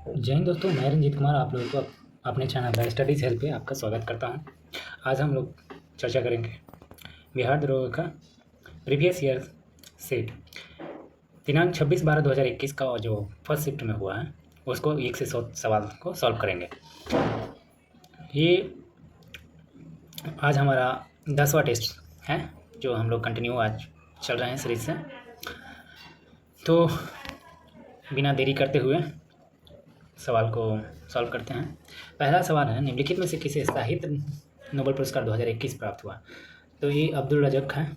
जय हिंद दोस्तों, मैं रंजीत कुमार आप लोगों को अपने चैनल द स्टडीज़ हेल्प पे आपका स्वागत करता हूं। आज हम लोग चर्चा करेंगे बिहार दरोगा का प्रीवियस ईयर सेट दिनांक 26/12/2021 का जो फर्स्ट शिफ्ट में हुआ है उसको 1 से 100 सवाल को सॉल्व करेंगे। ये आज हमारा 10वां टेस्ट है जो हम लोग कंटिन्यू आज चल रहे हैं सीरीज से। तो बिना देरी करते हुए सवाल को सॉल्व करते हैं। पहला सवाल है, निम्नलिखित में से किसे साहित्य नोबेल पुरस्कार 2021 प्राप्त हुआ? तो ये अब्दुल रज़ाक है।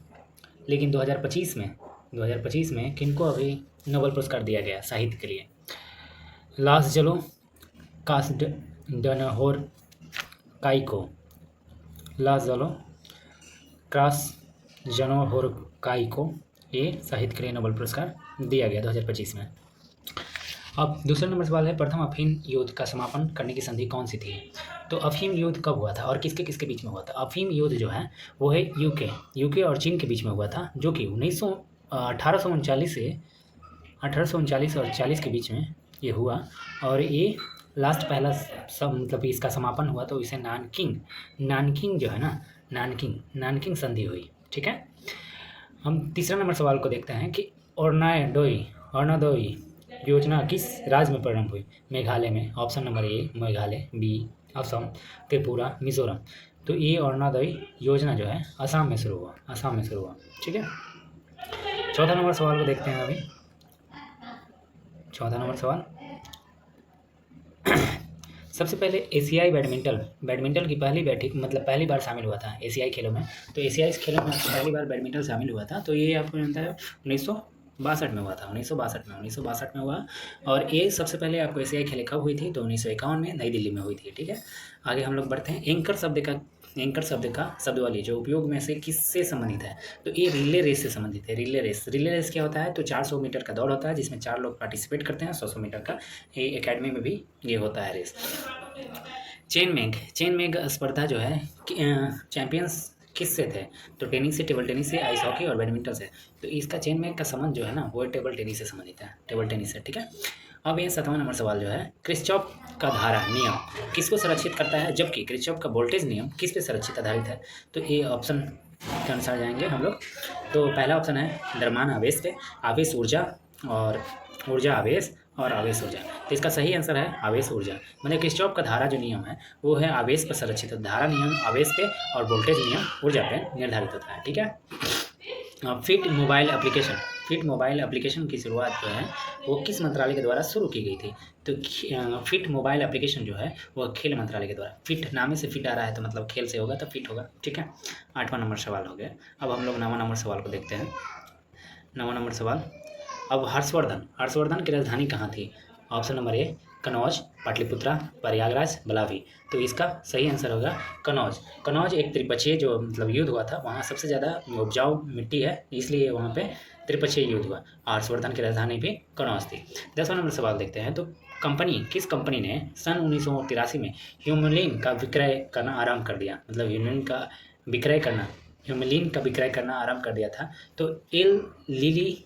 लेकिन 2025 में किनको अभी नोबेल पुरस्कार दिया गया साहित्य के लिए? लासजलो कासडनहोर काइको, लासजलो क्रासजनहोर काइको, ये साहित्य के लिए नोबेल पुरस्कार दिया गया 2025 में। अब दूसरा नंबर सवाल है, प्रथम अफीम युद्ध का समापन करने की संधि कौन सी थी? तो अफीम युद्ध कब हुआ था और किसके किसके बीच में हुआ था? अफीम युद्ध जो है वो है यूके और चीन के बीच में हुआ था, जो कि 1839 और 40 के बीच में ये हुआ। और ये लास्ट पहला सब मतलब इसका समापन हुआ तो इसे नानकिंग जो है ना, नानकिंग संधि हुई। ठीक है। हम तीसरा नंबर सवाल को देखते हैं कि अरुणोदय योजना किस राज्य में प्रारंभ हुई? मेघालय में। Option number A Meghalaya, B Assam, Tripura, Mizoram. तो ये अरुणोदय योजना जो है असम में शुरू हुआ। ठीक है। चौथा नंबर सवाल को देखते हैं अभी। चौथा नंबर सवाल सबसे पहले एशियाई बैडमिंटन की पहली बैठक मतलब पहली बार शामिल हुआ था एशियाई खेलों में। तो एशियाई खेलों में पहली बार बैडमिंटन शामिल हुआ था, तो ये आपको जानता है 1962 में हुआ था। 1962 में हुआ। और ये सबसे पहले आपको एशियाई खेलें कब हुई थी? तो 1951 में नई दिल्ली में हुई थी। ठीक है। आगे हम लोग बढ़ते हैं। एंकर शब्द का शब्दावली जो उपयोग में से किससे संबंधित है? तो ये रिले रेस से संबंधित है। रिले रेस क्या होता है? तो 400 मीटर का दौड़ होता है जिसमें 4 लोग पार्टिसिपेट करते हैं। 100 मीटर का ये एकेडमी में भी ये होता है रेस। चेन मेघ स्पर्धा जो है चैंपियंस किससे थे? तो टेनिस से, टेबल टेनिस से, आइस हॉकी और बैडमिंटन से। तो इसका चेन मेघ का संबंध जो है ना वो टेबल टेनिस से संबंधित है, टेबल टेनिस से। ठीक है। अब ये 7वां नंबर सवाल जो है, किरचॉफ का धारा नियम किसको संरक्षित करता है, जबकि किरचॉफ का वोल्टेज नियम किस पे संरक्षित आधारित है? तो ये ऑप्शन के अनुसार जाएंगे हम लोग। तो पहला ऑप्शन है द्रव्यमान आवेश पे, आवेश ऊर्जा और ऊर्जा आवेश और आवेश ऊर्जा। तो इसका सही आंसर है आवेश ऊर्जा। मतलब किरचॉफ का धारा जो नियम है वो है आवेश पर संरक्षित है। धारा नियम आवेश पे और वोल्टेज नियम ऊर्जा पे निर्धारित होता है। ठीक है। फिट मोबाइल एप्लीकेशन की शुरुआत जो है वो किस मंत्रालय के द्वारा शुरू की गई थी? तो फिट मोबाइल एप्लीकेशन जो है वो खेल मंत्रालय के द्वारा, फिट नाम से फिट आ रहा है तो मतलब खेल से होगा तो फिट होगा। ठीक है। 8वां नंबर सवाल हो गया। अब हम लोग 9वां नंबर सवाल को देखते हैं। 9वां नंबर सवाल, अब हर्षवर्धन की राजधानी कहाँ थी? Option number A Kannauj, Pataliputra, Prayagraj, Valabhi. तो इसका सही आंसर होगा कनौज एक त्रिपक्षीय जो मतलब युद्ध हुआ था, वहाँ सबसे ज़्यादा उपजाऊ मिट्टी है इसलिए वहाँ पे त्रिपक्षीय युद्ध हुआ। हर्षवर्धन की राजधानी भी कनौज थी। 10वां नंबर सवाल देखते हैं। तो किस कंपनी ने सन 1983 में ह्यूमलिन का विक्रय करना आरंभ कर दिया? मतलब ह्यूमलिन का विक्रय करना आरंभ कर दिया था। तो एल लिली,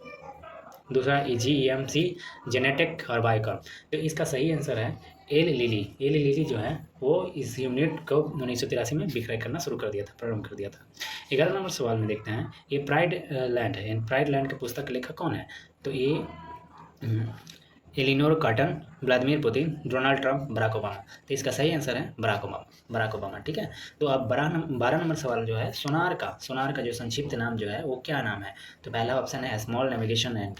दूसरा GEMC, जेनेटेक और बायोकॉम। तो इसका सही आंसर है एल लिली जो है वो इस यूनिट को 1983 में विक्रय करना शुरू कर दिया था, प्रारंभ कर दिया था। 11 नंबर सवाल में देखते हैं। ये प्राइड लैंड है, प्राइड लैंड के पुस्तक के लेखक कौन है? तो ये Eleanor Cotton, Vladimir Putin, Donald Trump, Barack Obama. तो इसका सही आंसर है बराक ओबामा। ठीक है। तो अब 12 नंबर सवाल जो है, सोनार का जो संक्षिप्त नाम जो है वो क्या नाम है? तो पहला ऑप्शन है स्मॉल नेविगेशन एंड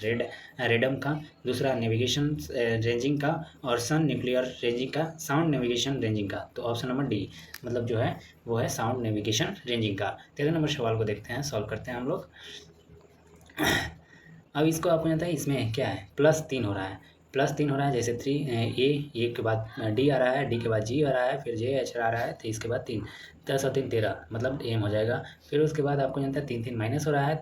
रेडम का, दूसरा नेविगेशन रेंजिंग का, और सन न्यूक्लियर रेंजिंग का, साउंड नेविगेशन रेंजिंग का। तो ऑप्शन नंबर डी मतलब जो है वो है साउंड नेविगेशन रेंजिंग का। 13 नंबर सवाल को देखते हैं, सॉल्व करते हैं हम लोग। अब इसको आपको जानता है इसमें क्या है, +3 हो रहा है। जैसे 3 ए के बाद डी आ रहा है, डी के बाद जी आ रहा है, फिर JH आ रहा है, तो इसके बाद 3, 10 और 3 13 मतलब एम हो जाएगा। फिर उसके बाद आपको जानता है 3 माइनस हो रहा है,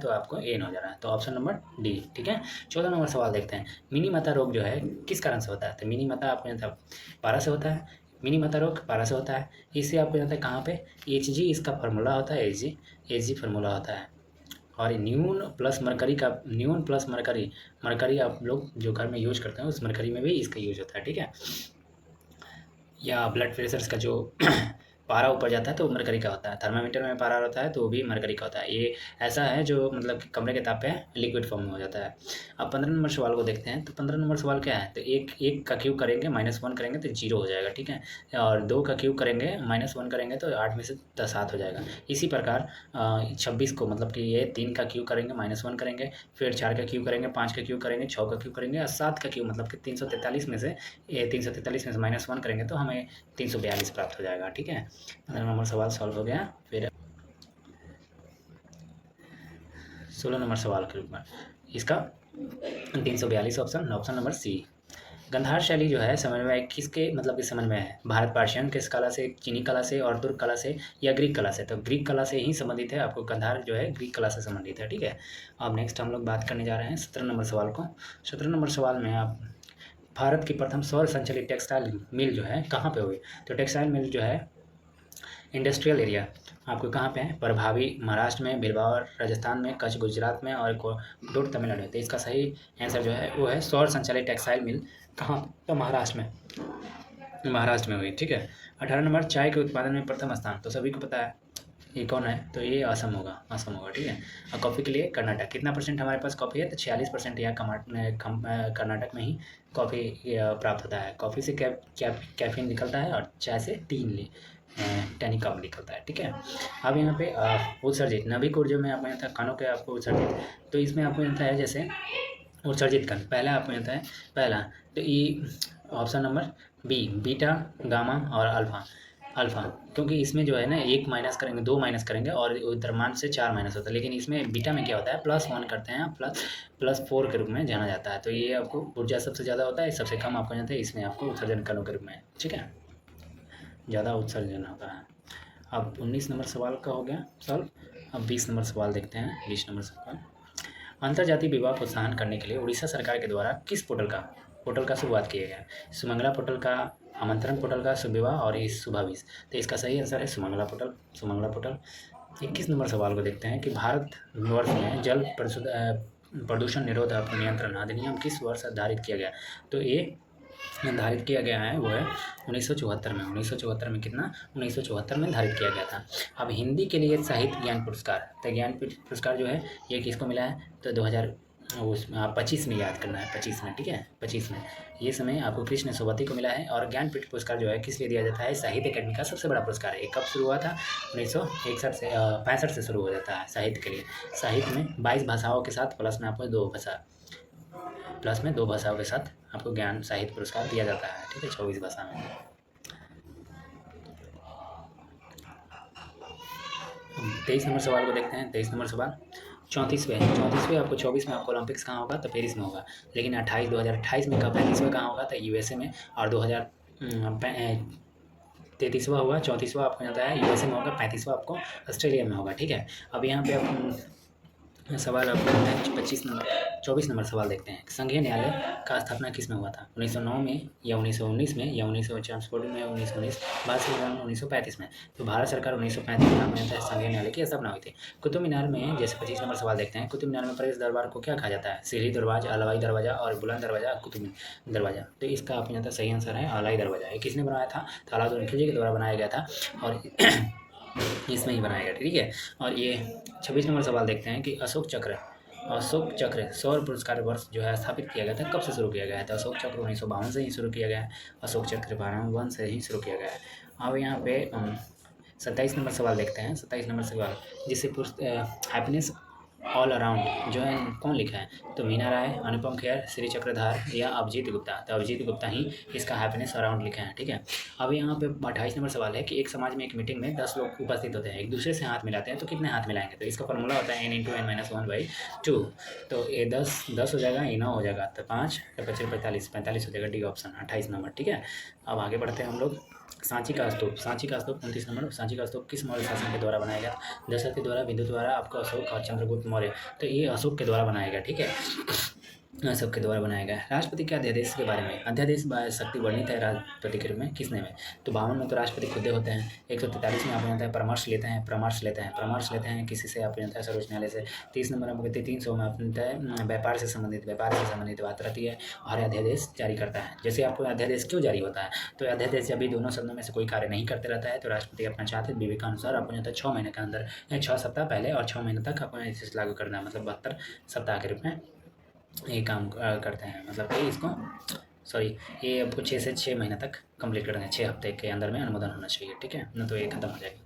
तो आपको एन हो जा रहा है। तो ऑप्शन नंबर डी। ठीक है। 14 नंबर सवाल देखते हैं। मिनी माता रोग जो है किस कारण से होता है? तो मिनी माता आपको जानता है पारा से होता है। मिनी माता रोग पारा से होता है। इससे आपको जानता है कहाँ पे HG इसका फार्मूला होता है, HG फार्मूला होता है। और न्यून प्लस मरकरी आप लोग जो घर में यूज करते हैं उस मरकरी में भी इसका यूज होता है, ठीक है। या ब्लड प्रेशर का जो पारा ऊपर जाता है तो मरकरी का होता है, थर्मामीटर में पारा होता है तो भी मरकरी का होता है। ये ऐसा है जो मतलब कि कमरे के ताप पे लिक्विड फॉर्म में हो जाता है। अब 15 नंबर सवाल को देखते हैं। तो 15 नंबर सवाल क्या है, तो एक का क्यूब करेंगे -1 करेंगे तो 0 हो जाएगा, ठीक है। और 2 का क्यूब करेंगे -1 करेंगे तो 8 में से 7 हो जाएगा। इसी प्रकार 26 को मतलब कि ये 3 का क्यूब करेंगे -1 करेंगे, फिर 4 का क्यूब करेंगे, 5 का क्यूब करेंगे, 6 का क्यूब करेंगे और 7 का क्यूब मतलब कि 343 में से -1 करेंगे तो हमें 342 प्राप्त हो जाएगा, ठीक है। 15 नंबर सवाल सॉल्व हो गया। फिर 16 नंबर सवाल के ऊपर इसका 342 ऑप्शन नंबर सी। गंधार शैली जो है समन्वय किसके मतलब कि समन्वय है, भारत पार्शियन किस कला से, चीनी कला से और तुर्क कला से या ग्रीक कला से। तो ग्रीक कला से ही संबंधित है, आपको गंधार जो है ग्रीक कला से संबंधित है, ठीक है। अब नेक्स्ट हम लोग बात करने जा रहे हैं 17 नंबर सवाल को। 17 नंबर सवाल में आप भारत की प्रथम सौर संचालित टेक्सटाइल मिल जो है कहाँ पे हुई। तो टेक्सटाइल मिल जो है इंडस्ट्रियल एरिया आपको कहाँ पे है, प्रभावी महाराष्ट्र में, भिलवाड़ा राजस्थान में, कच्छ गुजरात में और कोडूर तमिलनाडु में। तो इसका सही आंसर जो है वो है सौर संचालित टेक्सटाइल मिल कहाँ, तो महाराष्ट्र में हुई, ठीक है। 18 नंबर चाय के उत्पादन में प्रथम स्थान, तो सभी को पता है ये कौन है, तो ये असम होगा, ठीक है। और कॉफ़ी के लिए कर्नाटक, कितना परसेंट हमारे पास कॉफ़ी है, तो 46% यहाँ कर्नाटक में ही कॉफ़ी प्राप्त होता है। कॉफ़ी से कैफीन निकलता है और चाय से टैनिक कम निकलता है, ठीक है। अब यहाँ पे उत्सर्जित नभिक ऊर्जा में आपको यहाँ था कणों के आपको उत्सर्जित, तो इसमें आपको यहाँ है जैसे उत्सर्जित कण पहला आपको यहाँ है पहला, तो ये option number B beta gamma और अल्फ़ा, क्योंकि इसमें जो है ना एक माइनस करेंगे, 2 माइनस करेंगे और द्रव्यमान से 4 माइनस होता है, लेकिन इसमें बीटा में क्या होता है +1 करते हैं, +4 के रूप में जाना जाता है। तो ये आपको ऊर्जा सबसे ज़्यादा होता है, सबसे कम आपको जाता है, इसमें आपको उत्सर्जन कणों के रूप में, ठीक है, ज़्यादा उत्सर्जन होता है। अब 19 नंबर सवाल का हो गया सॉल्व। अब 20 नंबर सवाल देखते हैं। 20 नंबर सवाल, अंतर्जातीय विवाह प्रोत्साहन करने के लिए उड़ीसा सरकार के द्वारा किस पोर्टल का शुरुआत किया गया है। सुमंगला पोर्टल का, आमंत्रण पोर्टल का, शुभविवाह और इस शुभाविष। तो इसका सही आंसर है सुमंगला पोर्टल। 21 नंबर सवाल को देखते हैं कि भारतवर्ष में जल प्रदूषण निरोध नियंत्रण अधिनियम किस वर्ष निर्धारित किया गया। तो ये निर्धारित किया गया है वो है 1974 में। 1974 में कितना, 1974 में निर्धारित किया गया था। अब हिंदी के लिए साहित्य ज्ञान पुरस्कार, तो ज्ञानपीठ पुरस्कार जो है ये किसको मिला है, तो 2025 में याद करना है, 25 में, ठीक है, 25 में ये समय आपको कृष्ण सोबती को मिला है। और ज्ञानपीठ पुरस्कार जो है किस लिए दिया जाता है, साहित्य अकेडमी का सबसे बड़ा पुरस्कार है। ये कब शुरू हुआ था, 1965 से शुरू हो जाता है साहित्य के लिए। साहित्य में 22 भाषाओं के साथ प्लस में आपको 2 भाषाओं के साथ आपको ज्ञान साहित्य पुरस्कार दिया जाता है, ठीक है, 24 भाषा में। 23 नंबर सवाल को देखते हैं। 23 नंबर सवाल 34वें आपको 24 में आपको ओलंपिक्स कहाँ होगा, तो पेरिस में होगा। लेकिन 2028 में 35वां कहाँ होगा, तो USA में। और 2033वां होगा, 34वां आपको जाता है USA में होगा, 35वां आपको ऑस्ट्रेलिया में होगा, ठीक है। अब यहाँ पे आप सवाल आपको 24 नंबर सवाल देखते हैं। संघीय न्यायालय का स्थापना किस में हुआ था, 1909 में या 1919 में या 1949 में, 1919, भारत सरकार 1935 में। तो भारत सरकार 1935 में आपको है संघीय न्यायालय की स्थापना हुई थी। कुतुब मीनार में, जैसे 25 नंबर सवाल देखते हैं, कुतुब मीनार में प्रवेश दरबार को क्या कहा जाता है, सीढ़ी दरवाजा, अलावाई दरवाजा और बुलंद दरवाजा, कुतुब दरवाजा। तो इसका आपको यहाँ सही आंसर है अलाई दरवाजा। ये किसने बनाया था, तो अलाउद्दीन खिलजी के द्वारा बनाया गया था और इसमें ही बनाया गया, ठीक है। और ये 26 नंबर सवाल देखते हैं कि अशोक चक्र सौर पुरस्कार वर्ष जो है स्थापित किया गया था, कब से शुरू किया गया है। तो अशोक चक्र 1952 से ही शुरू किया गया है, अशोक चक्र 52 से ही शुरू किया गया है। अब यहाँ पे 27 नंबर सवाल देखते हैं। 27 नंबर सवाल, जिसे हैप्पीनेस ऑल अराउंड जो है कौन लिखा है, तो मीना राय, अनुपम खेर, श्री चक्रधार या अभिजीत गुप्ता। तो अभिजीत गुप्ता ही इसका हैप्पीनेस अराउंड लिखा है, ठीक है। अब यहाँ पे 28 नंबर सवाल है कि एक समाज में एक मीटिंग में 10 लोग उपस्थित होते हैं, एक दूसरे से हाथ मिलाते हैं, तो कितने हाथ मिलाएंगे। तो इसका फॉर्मूला होता है n×n-1/2। तो ये 10 हो जाएगा, ये 9 हो जाएगा, तो 5 या 45 हो जाएगा, डी ऑप्शन 28 नंबर, ठीक है। अब आगे बढ़ते हैं हम लोग। सांची का स्तूप 29 नंबर। सांची का स्तूप किस मौर्य शासन के द्वारा बनाया गया, दशरथ के द्वारा, बिंदु द्वारा, आपको अशोक और चंद्रगुप्त मौर्य। तो ये अशोक के द्वारा बनाया गया, ठीक है। सबके द्वारा बनाया गया है। राष्ट्रपति के अध्यादेश के बारे में, अध्यादेश शक्ति वर्णित है राष्ट्रपति के रूप में किसने में? तो 52 में तो राष्ट्रपति खुदे होते हैं। 143 में आपको जानता है परामर्श लेते हैं किसी से आपको जानता है सर्वोच्च न्यायालय से। 30 नंबर आपको कहते हैं 300 में आपको जानता है व्यापार से संबंधित बात रहती है और अध्यादेश जारी करता है। जैसे आपको अध्यादेश क्यों जारी होता है? तो अध्यादेश जब भी दोनों सदनों में से कोई कार्य नहीं करते रहता है तो राष्ट्रपति अपना चाहते विवेकानुसार आपको जानता है 6 महीने के अंदर 6 सप्ताह पहले और 6 महीने तक आपको इसे लागू करना है, मतलब 72 सप्ताह के रूप में ये काम करते हैं। मतलब कि इसको ये आपको 6 से 6 महीने तक कंप्लीट करना है, 6 हफ्ते के अंदर में अनुमोदन होना चाहिए, ठीक है, न तो ये खत्म हो जाएगी।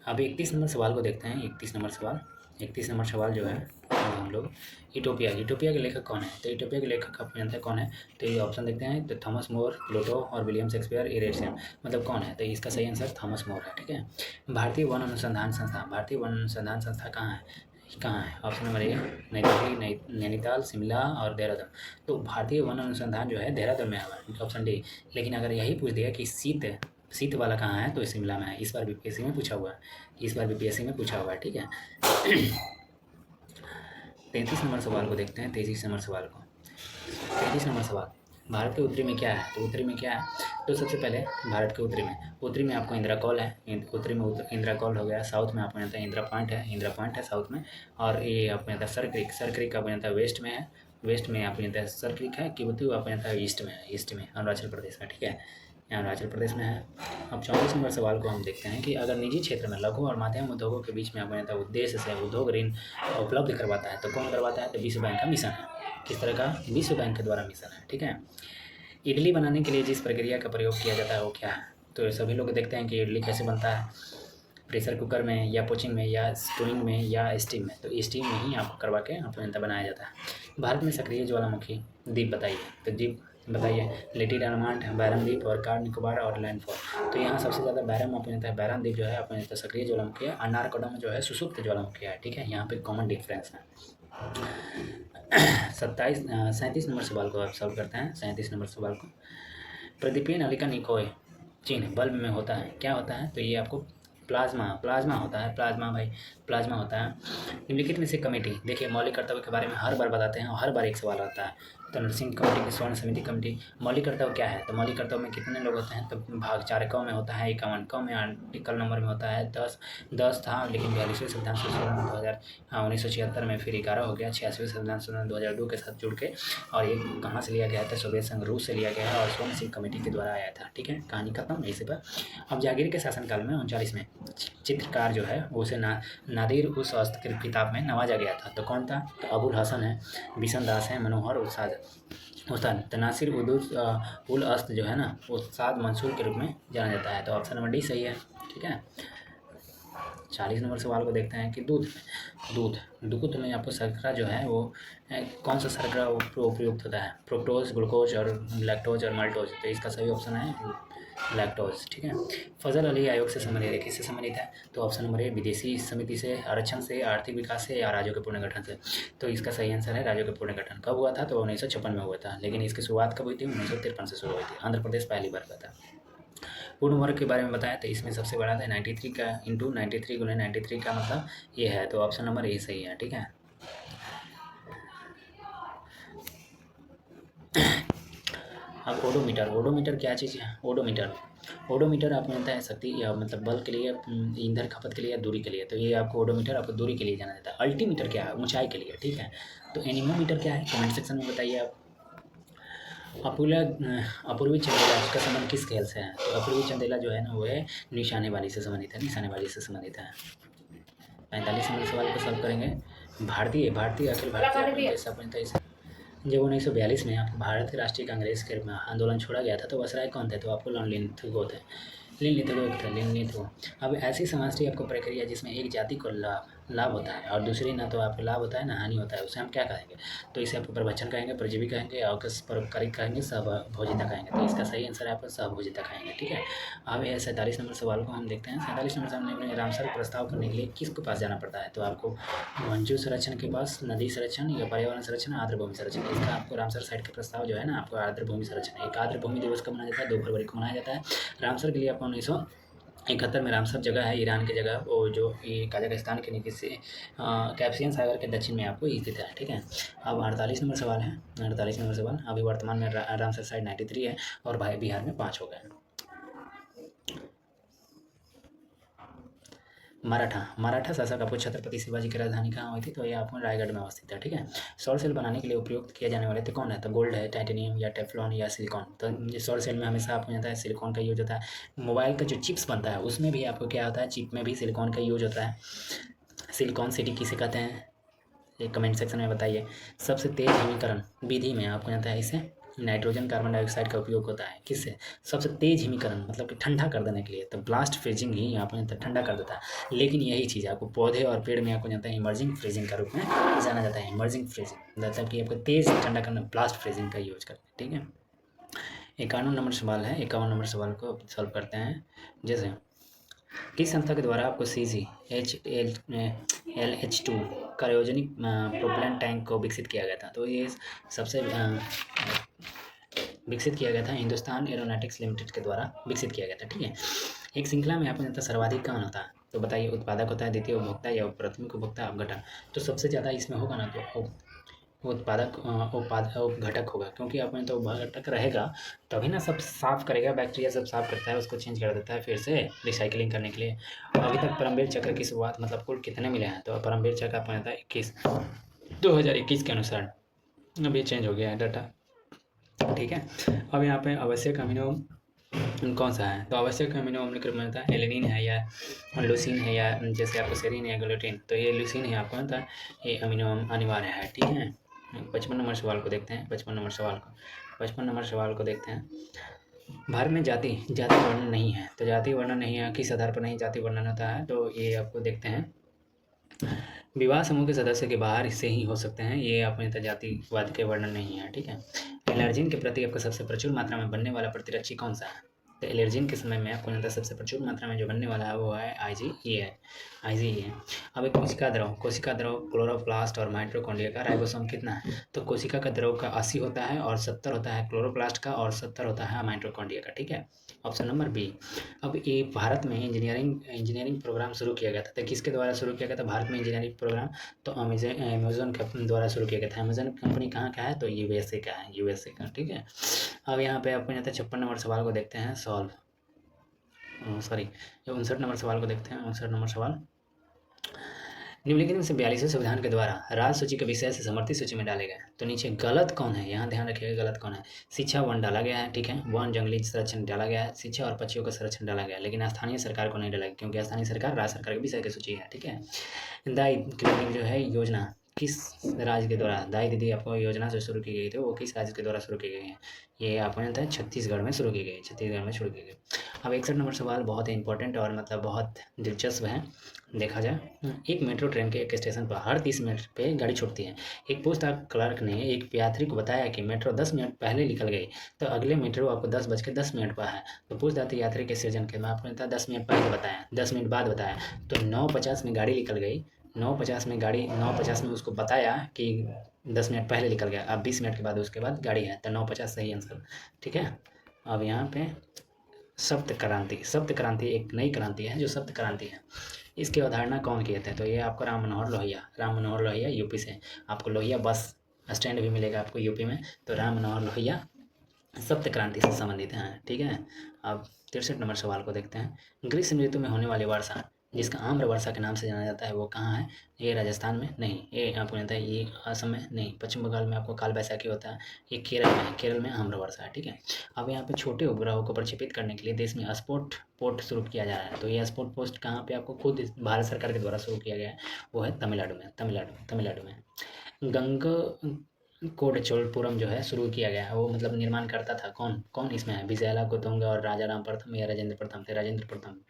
अब 31 नंबर सवाल को देखते हैं। 31 नंबर सवाल जो है हम लोग इटोपिया के लेखक कौन है? तो इटोपिया के लेखक आप जानते हैं कौन है? तो ये ऑप्शन देखते हैं तो थॉमस मोर, प्लूटो और विलियम शेक्सपियर, इरेसियन, मतलब कौन है? तो इसका सही आंसर थॉमस मोर है, ठीक है। भारतीय वन अनुसंधान संस्था कहाँ है? ऑप्शन नंबर ए नई दिल्ली, नैनीताल, शिमला और देहरादून। तो भारतीय वन अनुसंधान जो है देहरादून में है, ऑप्शन डी। लेकिन अगर यही पूछ दिया कि शीत वाला कहाँ है तो शिमला में है। इस बार बीपीएससी में पूछा हुआ है, ठीक है। 33 नंबर सवाल को देखते हैं। 33 नंबर सवाल, भारत के उत्तरी में क्या है? तो उत्तरी में क्या है? तो सबसे पहले भारत के उत्तरी में आपको इंदिरा कॉल है। उत्तरी में इंदिरा कॉल हो गया। साउथ में आपको जानता है इंदिरा पॉइंट है साउथ में। और ये आपको जानता है सर क्रिक आपको जानता है वेस्ट में है। वेस्ट में आपको जानता है सर क्रिक है। किबुतु आपको जानता है ईस्ट में अरुणाचल प्रदेश में, ठीक है, यहाँ अरुणाचल प्रदेश में है। अब 34 नंबर सवाल को हम देखते हैं कि अगर निजी क्षेत्र में लघु और मध्यम उद्योगों के बीच में आपको जानता है उद्देश्य से उद्योग ऋण उपलब्ध करवाता है तो कौन करवाता है? तो विश्व बैंक का मिशन है। किस तरह का? विश्व बैंक के द्वारा मिशन है, ठीक है। इडली बनाने के लिए जिस प्रक्रिया का प्रयोग किया जाता है वो क्या है? तो सभी लोग देखते हैं कि इडली कैसे बनता है, प्रेशर कुकर में या पोचिंग में या स्टोइंग में या स्टीम में। तो स्टीम में ही आपको करवा के आपको जनता बनाया जाता है। भारत में सक्रिय ज्वालामुखी द्वीप बताइए। तो द्वीप बताइए लिटिल अंडमान, बैरम द्वीप और कार निकोबार और लैंडफॉल। तो यहाँ सबसे ज़्यादा बैरम आपको जानता है, बैरम द्वीप जो है आपको जानता है सक्रिय ज्वालामुखी है। अनारकोडम जो है सुषुप्त ज्वालामुखी है, ठीक है। यहाँ पे कॉमन डिफरेंस है। 37 नंबर सवाल को आप सॉल्व करते हैं। 37 नंबर सवाल को, प्रदीपीय नलिका निकोय चिन्ह बल्ब में होता है, क्या होता है? तो ये आपको प्लाज्मा होता है। प्लाज्मा होता है। निम्नलिखित में से कमेटी, देखिए मौलिक कर्तव्य के बारे में हर बार बताते हैं और हर बार एक सवाल आता है। तो नरसिंह कमेटी की स्वर्ण समिति कमेटी, मौलिक कर्तव्य क्या है? तो मौलिक कर्तव्य में कितने लोग होते हैं? तो भाग 4 क में होता है, 51 क में आर्टिकल नंबर में होता है 10 था, लेकिन 42वें संविधान संशोधन 1976 में फिर 11 हो गया। 86वें संविधान संशोधन 2002 के साथ जुड़ के, और ये कहाँ से लिया गया था? सोवियत संघ रूस से लिया गया है और स्वर्ण सिंह कमेटी के द्वारा आया था, ठीक है। कहानी खत्म इसी पर। अब जागीर के शासनकाल में 39 में चित्रकार जो है उसे नादिर उस अस्त के किताब में नवाजा गया था। तो कौन था? तो अबुल हसन है, बिशन दास है, मनोहर उस्ताद नासिर उल अस्त जो है ना उस्ताद मंसूर के रूप में जाना जाता है। तो ऑप्शन नंबर डी सही है, ठीक है। 40 नंबर सवाल को देखते हैं कि दूध में आपको शर्करा जो है वो कौन सा शर्करा उपयुक्त होता है? फ्रुक्टोज, ग्लूकोज और लैक्टोज और माल्टोज। तो इसका सही ऑप्शन है लैक्टोज, ठीक है। फजल अली आयोग से संबंधित है, किससे संबंधित है? तो ऑप्शन नंबर ए विदेशी समिति से, आरक्षण से, आर्थिक विकास से या राज्यों के पुनर्गठन से। तो इसका सही आंसर है राज्यों के पुनर्गठन। कब हुआ था? तो 1956 में हुआ था, लेकिन इसकी शुरुआत कब हुई थी? 1953 से शुरू हुई थी। आंध्र प्रदेश पहली बार हुआ था। पूर्ण वर्ग के बारे में बताया तो इसमें सबसे बड़ा था 93 का इंटू 93 गुने 93 का मतलब ये है। तो ऑप्शन नंबर ए सही है, ठीक है। अब ओडोमीटर क्या चीज़ है? ओडोमीटर आपको मिलता है शक्ति या मतलब बल के लिए, ईंधन खपत के लिए या दूरी के लिए। तो ये आपको ओडोमीटर आपको दूरी के लिए जाना जाता है। अल्टीमीटर क्या है? ऊंचाई के लिए, ठीक है। तो एनीमोमीटर क्या है? कमेंट सेक्शन में बताइए आप। अपूर्वी चंदेला का संबंध किस खेल से है? तो अपूर्वी चंदेला जो है ना वो है निशानेबाजी से संबंधित है। 45 नंबर सवाल को सॉल्व करेंगे। भारतीय अखिल भारतीय जब 1942 में आपको भारतीय राष्ट्रीय कांग्रेस के आंदोलन छोड़ा गया था तो वसराय कौन थे? तो आपको लिनलिथगो थे। अब ऐसी समाजशास्त्री आपको प्रक्रिया जिसमें एक जाति को लाभ होता है और दूसरी ना तो आपको लाभ होता है ना हानि होता है, उसे हम क्या कहेंगे? तो इसे आपको प्रवचन कहेंगे, परजीवी कहेंगे, परोपकारिक कहेंगे, सहभोजिता कहेंगे। तो इसका सही आंसर है आपको सहभोजिता कहेंगे, ठीक है। अब 47 नंबर सवाल को हम देखते हैं। 47 नंबर सवाल में रामसर प्रस्ताव करने के लिए किसके पास जाना पड़ता है? तो आपको वन्यजीव संरक्षण के पास, नदी संरक्षण या पर्यावरण संरक्षण, आर्द्र भूमि संरक्षण। इसका आपको रामसर साइड का प्रस्ताव जो है ना आपको आर्द्र भूमि संरक्षण। एक आर्द्र भूमि दिवस कब मनाया जाता है? 2 फरवरी को मनाया जाता है। रामसर के लिए आपको 71 में रामसर जगह है ईरान की जगह, वो जो ये कजाकिस्तान के नीचे से कैस्पियन सागर के दक्षिण में आपको स्थित है, ठीक है। अब 48 नंबर सवाल है, 48 नंबर सवाल, अभी वर्तमान में रामसर साइड 93 है और भाई बिहार में 5 हो गए। मराठा मराठा शासक आपको छत्रपति शिवाजी की राजधानी कहाँ हुई थी, तो ये आपको रायगढ़ में अवस्थित है, ठीक है। सौर सेल बनाने के लिए उपयोग किए जाने वाले थे कौन है, तो गोल्ड है, टाइटेनियम या टेफ्लॉन या सिलिकॉन। तो ये सौर सेल में हमेशा आपको जाता है सिलिकॉन का यूज होता है। मोबाइल का जो चिप्स बनता है उसमें भी आपको क्या होता है, चिप में भी सिलिकॉन का यूज होता है। सिलिकॉन सिटी किसे कहते हैं, ये कमेंट सेक्शन में बताइए। सबसे तेज हिमीकरण विधि में आपको जाता है इसे नाइट्रोजन कार्बन डाइऑक्साइड का उपयोग होता है, किससे, सबसे तेज हिमीकरण मतलब कि ठंडा कर देने के लिए, तो ब्लास्ट फ्रीजिंग ही आपको जानता है ठंडा कर देता है। लेकिन यही चीज़ आपको पौधे और पेड़ में आपको जानता है इमर्जिंग फ्रीजिंग का रूप में जाना जाता है। इमर्जिंग फ्रीजिंग मतलब कि आपको तेज ठंडा करना, ब्लास्ट फ्रीजिंग का यूज करते हैं, ठीक है। 51 नंबर सवाल है, 51 नंबर सवाल को सॉल्व करते हैं। जैसे किस संस्था के द्वारा आपको CG HLH2 cryogenic propellant tank को विकसित किया गया था, तो ये सबसे विकसित किया गया था हिंदुस्तान एरोनॉटिक्स लिमिटेड के द्वारा विकसित किया गया था, ठीक है। एक श्रृंखला में आपको जनता सर्वाधिक कौन होता है, तो बताइए, उत्पादक होता है, द्वितीय उपभोक्ता या प्राथमिक उपभोक्ता, अपघटक। तो सबसे ज़्यादा इसमें होगा ना तो उत्पादक उपघटक होगा, क्योंकि आप में तो उपघटक रहेगा तभी ना सब साफ करेगा, बैक्टीरिया सब साफ करता है, उसको चेंज कर देता है फिर से रिसाइकलिंग करने के लिए। अभी तक परमवीर चक्र की शुरुआत मतलब कुल कितने मिले हैं, तो परमवीर चक्र आपको मिलता है 21, 2021 के अनुसार, अभी चेंज हो गया है डाटा, ठीक है। अब यहाँ पे आवश्यक अमीनो कौन सा है, तो आवश्यक अमीनो अम्ल के मिलता है एलेनिन है या लूसीन है, या जैसे आपको सेरीन या ग्लूटीन, तो ये लूसीन है आपको मिलता है, ये अमीनो अनिवार्य है, ठीक है। 55 नंबर सवाल को देखते हैं, 55 नंबर सवाल को देखते हैं। भारत में जाति जाति वर्णन नहीं है, तो जाति वर्णन नहीं है, किस आधार पर नहीं जाति वर्णन होता है, तो ये आपको देखते हैं। विवाह समूह के सदस्य के बाहर से ही हो सकते हैं, ये अपने जातिवाद के वर्णन नहीं है, ठीक है। एलर्जीन के प्रति आपको सबसे प्रचुर मात्रा में बनने वाला प्रतिरक्षी कौन सा है, तो एलर्जीन के समय में आपको सबसे प्रचुर मात्रा में जो बनने वाला है वो है IgE है। अब एक कोशिका द्रव क्लोरोप्लास्ट और माइटोकॉन्ड्रिया का राइबोसोम कितना है, तो कोशिका का द्रव का 80 होता है और 70 होता है क्लोरोप्लास्ट का और 70 होता है माइटोकॉन्ड्रिया का, ठीक है। Option number B. अब ये भारत में इंजीनियरिंग प्रोग्राम शुरू किया गया था, तो किसके द्वारा शुरू किया गया था भारत में इंजीनियरिंग प्रोग्राम, तो अमेजोन के द्वारा शुरू किया गया था। अमेजोन कंपनी कहाँ का है, तो USA का है, USA का, ठीक है। अब यहाँ पे आपको यहाँ 56 नंबर सवाल को देखते हैं सॉल्व, सॉरी 59 नंबर सवाल को देखते हैं, 59 नंबर सवाल। निम्नलिखित में से 42वें संविधान के द्वारा राज्य सूची के विषय से समर्थित सूची में डाले गए, तो नीचे गलत कौन है, यहाँ ध्यान रखिएगा गलत कौन है। शिक्षा वन डाला गया है, ठीक है, वन जंगली संरक्षण डाला गया है, शिक्षा और पक्षियों का संरक्षण डाला गया है, लेकिन स्थानीय सरकार को नहीं डाला गया, क्योंकि स्थानीय सरकार राज्य सरकार के विषय की सूची है, ठीक है। दाई क्लिनिक जो है योजना किस राज्य के द्वारा, दाई दीदी आपको योजना जो शुरू की गई थी वो किस राज्य के द्वारा शुरू की गई है, ये आपको जानता है छत्तीसगढ़ में शुरू की गई, छत्तीसगढ़ में शुरू की गई। अब 61 नंबर सवाल बहुत ही इंपॉर्टेंट और मतलब बहुत दिलचस्प है, देखा जाए। एक मेट्रो ट्रेन के एक स्टेशन पर हर 30 मिनट पे गाड़ी छूटती है। एक पूछताछ क्लर्क ने एक यात्री को बताया कि मेट्रो 10 मिनट पहले निकल गई, तो अगले मेट्रो आपको 10:10 पर है, तो पूछताछ यात्री के सृजन के मैं आपने 10 मिनट पहले बताया, 10 मिनट बाद बताया, तो 9:50 में गाड़ी निकल गई, 9:50 में उसको बताया कि 10 मिनट पहले निकल गया, अब 20 मिनट के बाद उसके बाद गाड़ी है, तो 9:50 सही आंसर, ठीक है। अब यहाँ पे सप्त क्रांति एक नई क्रांति है जो सप्त क्रांति है, इसकी अवधारणा कौन किए थे, तो ये आपको राम मनोहर लोहिया यूपी से, आपको लोहिया बस स्टैंड भी मिलेगा आपको यूपी में, तो राम मनोहर लोहिया सप्त क्रांति से संबंधित हैं, ठीक है। अब 63 नंबर सवाल को देखते हैं। ग्रीष्म ऋतु में होने वाली वर्षा जिसका आम्र वर्षा के नाम से जाना जाता है वो कहाँ है, ये राजस्थान में नहीं, ये आपको जानता है ये असम में नहीं, पश्चिम बंगाल में आपको काल बैसाखी होता है, ये केरल में है, केरल में आम्र वर्षा है, ठीक है। अब यहाँ पे छोटे उपग्रहों को प्रक्षेपित करने के लिए देश में स्पोर्ट पोस्ट शुरू किया जा रहा है, तो ये स्पोर्ट पोस्ट कहाँ पे आपको खुद भारत सरकार के द्वारा शुरू किया गया है, वो है तमिलनाडु में। कोडचोलपुरम जो है शुरू किया गया है, वो मतलब निर्माण करता था कौन कौन इसमें है, विजयला कुतुंग और राजा राम प्रथम या राजेंद्र प्रथम थे, राजेंद्र प्रथम।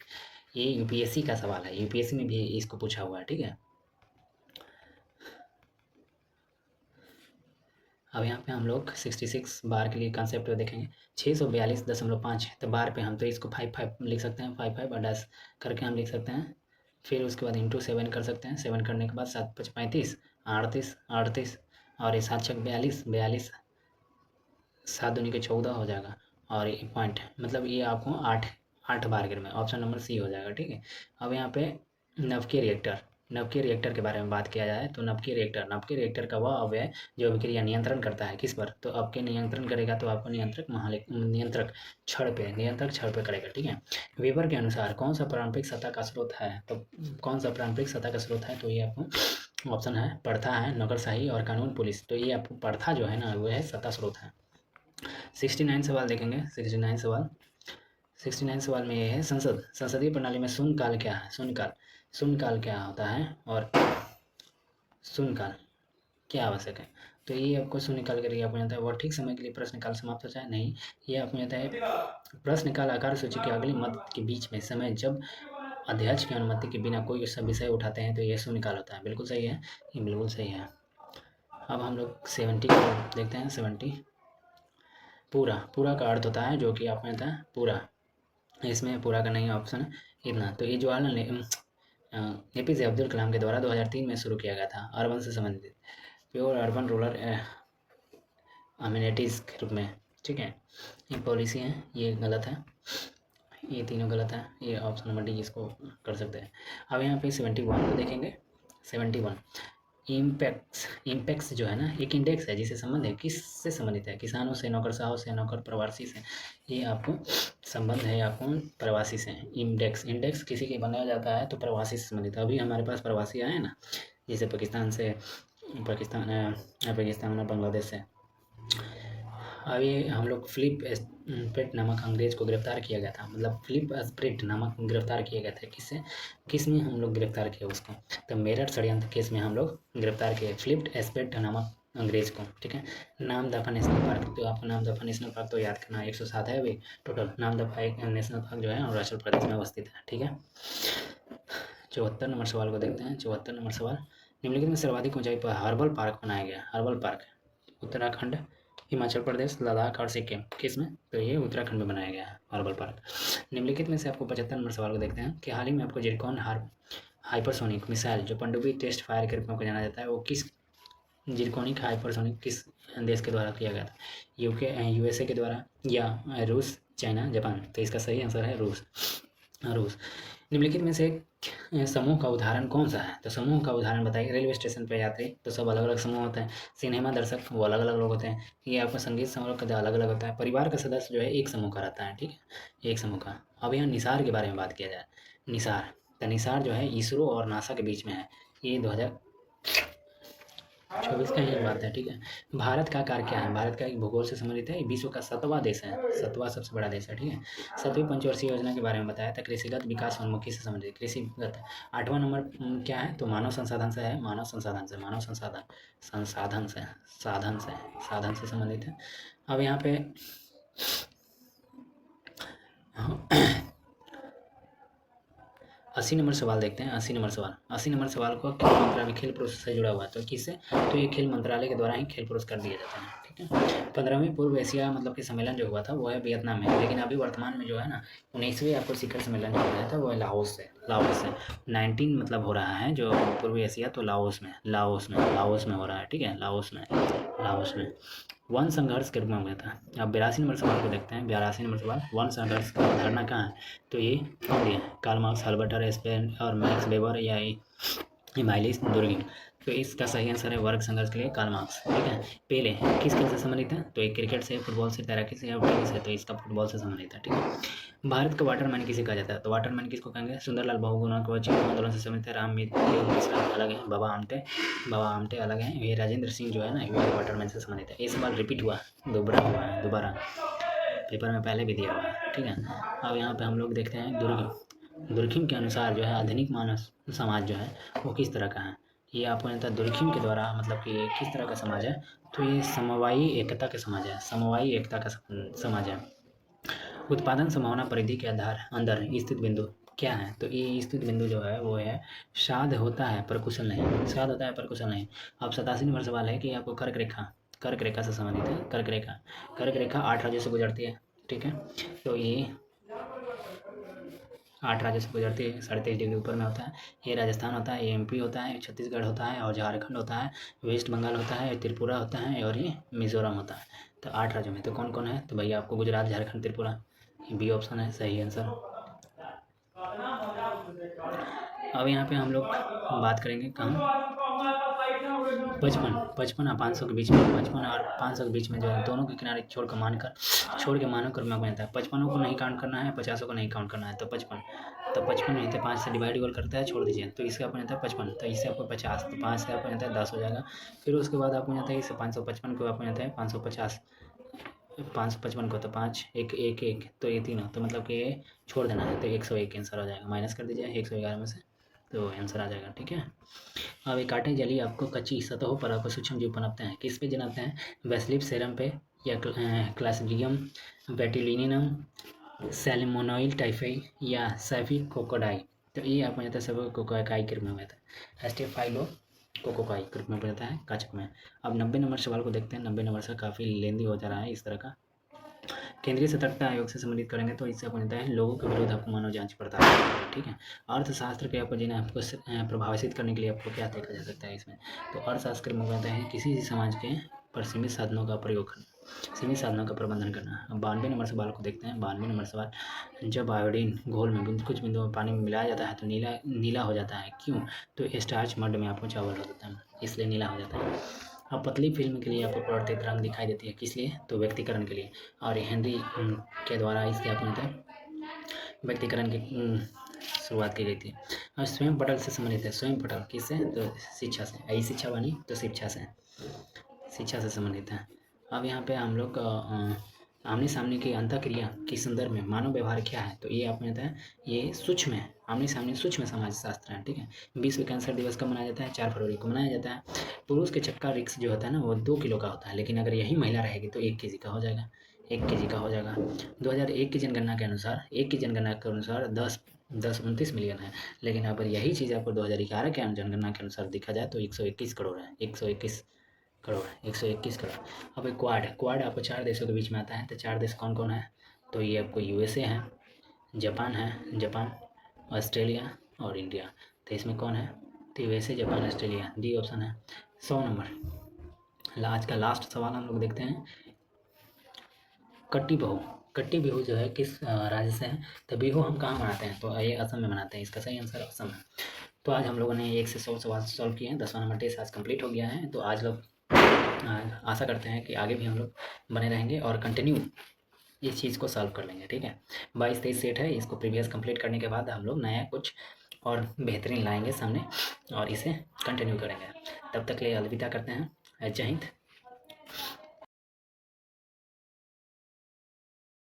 ये यूपीएससी का सवाल है, यूपीएससी में भी इसको पूछा हुआ है, ठीक है। अब यहाँ पे हम लोग 66 बार के लिए कंसेप्ट देखेंगे, 642.5, तो बार पे हम तो इसको 5 लिख सकते हैं, 5 और डैश करके हम लिख सकते हैं, फिर उसके बाद इंटू 7 कर सकते हैं, 7 करने के बाद 7×5 = 35, 38 और ये 7×6 = 42, 7×2 = 14 हो जाएगा, और ये पॉइंट मतलब ये आपको 8 8 बारगर में, ऑप्शन नंबर सी हो जाएगा। ठीक है। अब यहाँ पे नवकीय रिएक्टर के बारे में बात किया जाए तो नवकीय रिएक्टर का वह अवयव जो अभिक्रिया नियंत्रण करता है किस पर, तो आपके नियंत्रण करेगा तो आपको नियंत्रक छड़ पे करेगा। ठीक है। वेबर के अनुसार कौन सा पारंपरिक सत्ता का स्रोत है, तो कौन सा पारंपरिक सत्ता का स्रोत है, तो ये आपको ऑप्शन है प्रथा है, नौकरशाही और कानून पुलिस। तो ये आपको प्रथा जो है ना वो है सत्ता स्रोत है। 69 सवाल देखेंगे। 69 सवाल में ये है संसदीय प्रणाली में शून्यकाल क्या है, शून्यकाल क्या होता है और शून्यकाल क्या आवश्यक है। तो ये आपको शून्यकाल करके आपको जाता है वह ठीक समय के लिए प्रश्नकाल समाप्त हो जाए, नहीं, ये आपको जाता है प्रश्नकाल आकार सूची के अगले मत के बीच में समय जब अध्यक्ष की अनुमति के बिना कोई सब विषय उठाते हैं तो ये शून्यकाल होता है। बिल्कुल सही है, ये बिल्कुल सही है। अब हम लोग 70 को देखते हैं। 70 पूरा का अर्थ होता है जो कि आपको आता है पूरा, इसमें पूरा का नहीं ऑप्शन इतना। तो ये जवाहरलाल एपीजे अब्दुल कलाम के द्वारा 2003 में शुरू किया गया था, अर्बन से संबंधित प्योर अर्बन रूरल अम्यूनिटीज़ के रूप में। ठीक है। ये पॉलिसी है, ये गलत है, ये तीनों गलत है, ये ऑप्शन नंबर डी इसको कर सकते हैं। अब यहाँ पे 71 को देखेंगे। 71 इम्पैक्ट्स जो है ना एक इंडेक्स है जिसे संबंध है, किससे संबंधित है, किसानों से, नौकरशाहों से, नौकर प्रवासी से। ये आपको संबंध है आपको प्रवासी से। इंडेक्स किसी के बनाया जाता है तो प्रवासी से संबंधित है। अभी हमारे पास प्रवासी आए हैं ना, जैसे पाकिस्तान और बांग्लादेश से। अभी हम लोग फिलिप स्प्रेट नामक अंग्रेज को गिरफ्तार किया गया था, मतलब फिलिप स्प्रेट नामक गिरफ्तार किया गया था किस में हम लोग गिरफ्तार किए उसको, तो मेरठ षड्यंत्र केस में हम लोग गिरफ्तार किए फिलिप स्प्रेट नामक अंग्रेज को। ठीक है। नामदफा नेशनल पार्क, तो आपको नामदफा नेशनल पार्क तो याद करना 107 है अभी टोटल। नामदफा एक नेशनल पार्क जो है अरुणाचल प्रदेश में अवस्थित है। ठीक है। 74 नंबर सवाल को देखते हैं। 74 नंबर सवाल, निम्नलिखित में सर्वाधिक ऊंचाई पर हर्बल पार्क बनाया गया। हर्बल पार्क उत्तराखंड, हिमाचल प्रदेश, लद्दाख और सिक्किम, किस में, तो ये उत्तराखंड में बनाया गया है हर्बल पार्क। निम्नलिखित में से आपको 75 नंबर सवाल को देखते हैं कि हाल ही में आपको जिरकॉन हाइपरसोनिक मिसाइल जो पनडुब्बी टेस्ट फायर के रूप में जाना जाता है वो किस जिरकॉनिक हाइपरसोनिक किस देश के द्वारा किया गया था, यूएसए के द्वारा या रूस, चाइना, जापान। तो इसका सही आंसर है रूस। निम्नलिखित में से समूह का उदाहरण कौन सा है, तो समूह का उदाहरण बताइए। रेलवे स्टेशन पर यात्री तो सब अलग अलग समूह होते हैं, सिनेमा दर्शक वो अलग अलग लोग होते हैं, ये आपका संगीत समारोह का अलग अलग होता है, परिवार का सदस्य जो है एक समूह का रहता है। ठीक है, एक समूह का। अब यहाँ निसार के बारे में बात किया जाए। निसार जो है इसरो और नासा के बीच में है, ये 2024 का ही बात है। ठीक है। भारत का आकार क्या है, भारत का एक भूगोल से संबंधित है, विश्व का 7वां देश है, 7वां सबसे बड़ा देश है। ठीक है। 7वीं पंचवर्षीय योजना के बारे में बताया था, कृषिगत विकास उन्मुखी से संबंधित, कृषिगत। 8वां नंबर क्या है, तो मानव संसाधन से है, साधन से संबंधित है। अब यहाँ पे 80 नंबर सवाल देखते हैं। 80 नंबर सवाल को खेल मंत्रालय खेल पुरस्कार से जुड़ा हुआ है, तो किससे, तो ये खेल मंत्रालय के द्वारा ही खेल पुरस्कार दिए जाते हैं। ठीक है। 15वीं पूर्व एशिया मतलब कि सम्मेलन जो हुआ था वो है वियतनाम में, लेकिन अभी वर्तमान में जो है ना 19वीं आपको शिखर सम्मेलन जो हो रहा था वो है लाओस से 19 मतलब हो रहा है जो पूर्व एशिया, तो लाओस में हो रहा है। ठीक है, लाओस में वन संघर्ष के रूप में हुआ था। अब 82 नंबर सवाल को देखते हैं। 82 नंबर सवाल, वन संघर्ष की अवधारणा कहाँ है, तो ये कौन दिया, कार्ल मार्क्स, अल्बर्ट स्पेन और मैक्स वेबर या इमाइलिस दुर्गिम। तो इसका सही आंसर है वर्ग संघर्ष के लिए कार्ल मार्क्स। ठीक है। पेले किस खेल से संबंधित है, तो एक क्रिकेट से, फुटबॉल से, तैराकी से या टेनिस से, तो इसका फुटबॉल से संबंधित है। ठीक है। भारत का वाटरमैन किसे कहा जाता है, तो वाटरमैन किसको कहेंगे, सुंदरलाल बहुगुणा को चीन आंदोलन से संबंधित है, राम मिश्रा अलग है, बाबा आमटे अलग हैं, ये राजेंद्र सिंह जो है ना ये वाटरमैन से संबंधित है। ये सवाल रिपीट हुआ, दोबारा पेपर में पहले भी दिया हुआ है। ठीक है। अब यहाँ पे हम लोग देखते हैं दुर्खिम के अनुसार जो है आधुनिक मानव समाज जो है वो किस तरह का है, ये आपको जानता है दुर्खिम के द्वारा मतलब कि किस तरह का समाज है, तो ये समवायी एकता का समाज है। उत्पादन संभावना परिधि के अंदर स्थित बिंदु क्या है, तो ये स्थित बिंदु जो है वो है साध होता है पर कुशल नहीं। अब 87 नंबर सवाल है कि आपको कर्क रेखा से संबंधित है। कर्क रेखा 8 राज्यों से गुजरती है। ठीक है। तो ये 8 राज्यों से गुजरती है, 23.5 डिग्री ऊपर में होता है। ये राजस्थान होता है, ये एमपी होता है, छत्तीसगढ़ होता है और झारखंड होता है, वेस्ट बंगाल होता है, त्रिपुरा होता है और ये मिजोरम होता है। तो 8 राज्यों में तो कौन कौन है, तो भैया आपको गुजरात, झारखंड, त्रिपुरा, बी ऑप्शन है सही आंसर। अब यहाँ पे हम लोग बात करेंगे कहाँ, 55 और 500 के बीच में, 55 और 500 के बीच में जो है दोनों के किनारे छोड़ के मानों क्रम में बनता है। 55 को नहीं काउंट करना है, 50 को नहीं काउंट करना है, तो 55, तो 55 नहीं थे, 5 से डिवाइड गोल करता है, छोड़ दीजिए, तो इसका आपको जाता है 55, तो इससे आपको 50, तो 5 से आपको जाता है 10 हो जाएगा। फिर उसके बाद आपको जाता है इसे 555 को आपको जाता है 550, 555 को, तो 5 1 1 1, तो ये तीनों, तो मतलब कि ये छोड़ देना है, तो 101 आंसर आ जाएगा, माइनस कर दीजिए 111 में से, तो आंसर आ जाएगा। ठीक है। अब एक कांटे जली आपको कच्ची सतहों पर आपको सूक्ष्म जीव पनपते हैं, किस पे जन्मते हैं, वेस्लिप सेरम पे, या क्लासिडियम बेटिलिनियम, सैल्मोनोइल टाइफाई, या सैफी कोकोडाई। तो ये आपको जाता है सब कोकोकाई के रूप में होता है, एस्टेफाइलो कोकोकाई के रूप में जाता है काचक में। अब 90 नंबर सवाल को देखते हैं। 90 नंबर से काफ़ी लेंदी हो जा रहा है इस तरह का। केंद्रीय सतर्कता आयोग से संबंधित करेंगे तो इससे आपको मिलता है लोगों के विरुद्ध आपको मानव जांच पड़ताल करनी है। ठीक है। अर्थशास्त्र के आपको जिन्हें आपको प्रभावित करने के लिए आपको क्या देखा जा सकता है इसमें, तो अर्थशास्त्र में कहता है किसी भी समाज के पर सीमित साधनों का प्रयोग करना, सीमित साधनों का प्रबंधन करना। अब 92 नंबर सवाल को देखते हैं। 92 नंबर सवाल, जब आयोडीन घोल में कुछ बिंदुओं में पानी में मिलाया जाता है तो नीला हो जाता है, क्यों, तो स्टार्च मड में आपको चावल हो जाता है, इसलिए नीला हो जाता है। अब पतली फिल्म के लिए आपको परिवर्तित रंग दिखाई देती है, किस लिए, तो व्यक्तिकरण के लिए, और हेनरी के द्वारा इसके आपको होता है व्यक्तिकरण की शुरुआत की गई थी। और स्वयं पटल से संबंधित है, स्वयं पटल किससे, तो शिक्षा से, यही शिक्षा बनी तो शिक्षा से संबंधित है। अब यहाँ पे हम लोग आमने सामने की अंतःक्रिया के संदर्भ में मानव व्यवहार क्या है, तो ये आपको आता है, ये सूक्ष्म है, आमने सामने सूक्ष्म समाज शास्त्र है। ठीक है। विश्व कैंसर दिवस कब मनाया जाता है, 4 फरवरी को मनाया जाता है। पुरुष के चक्का रिक्स जो होता है ना वो 2 किलो का होता है, लेकिन अगर यही महिला रहेगी तो 1 केजी का हो जाएगा, 1 केजी का हो जाएगा। 2001 की जनगणना के अनुसार 10-29 मिलियन है, लेकिन अगर यही चीज़ आपको 2011 के जनगणना के अनुसार देखा जाए तो 121 करोड़ है, 121 करोड़, 121 करोड़। अब एक क्वाड आपको 4 देशों के बीच में आता है, तो 4 देश कौन कौन है, तो ये आपको यूएसए है, जापान, ऑस्ट्रेलिया और इंडिया। तो इसमें कौन है, तो USA, Japan, Australia, D option है। 100 नंबर आज का लास्ट सवाल हम लोग देखते हैं। कट्टी बिहू जो है किस राज्य से है, तो बिहू हम कहाँ मनाते हैं, तो ये असम में मनाते हैं, इसका सही आंसर असम है। तो आज हम लोगों ने 1 से 100 सवाल सॉल्व किए हैं। 10वां नंबर टेस्ट आज कंप्लीट हो गया है। तो आज लोग आशा करते हैं कि आगे भी हम लोग बने रहेंगे और कंटिन्यू इस चीज़ को सॉल्व कर लेंगे। ठीक है। 22-23 सेट है, इसको प्रीवियस कंप्लीट करने के बाद हम लोग नया कुछ और बेहतरीन लाएंगे सामने और इसे कंटिन्यू करेंगे। तब तक के लिए अलविदा करते हैं। जय हिंद।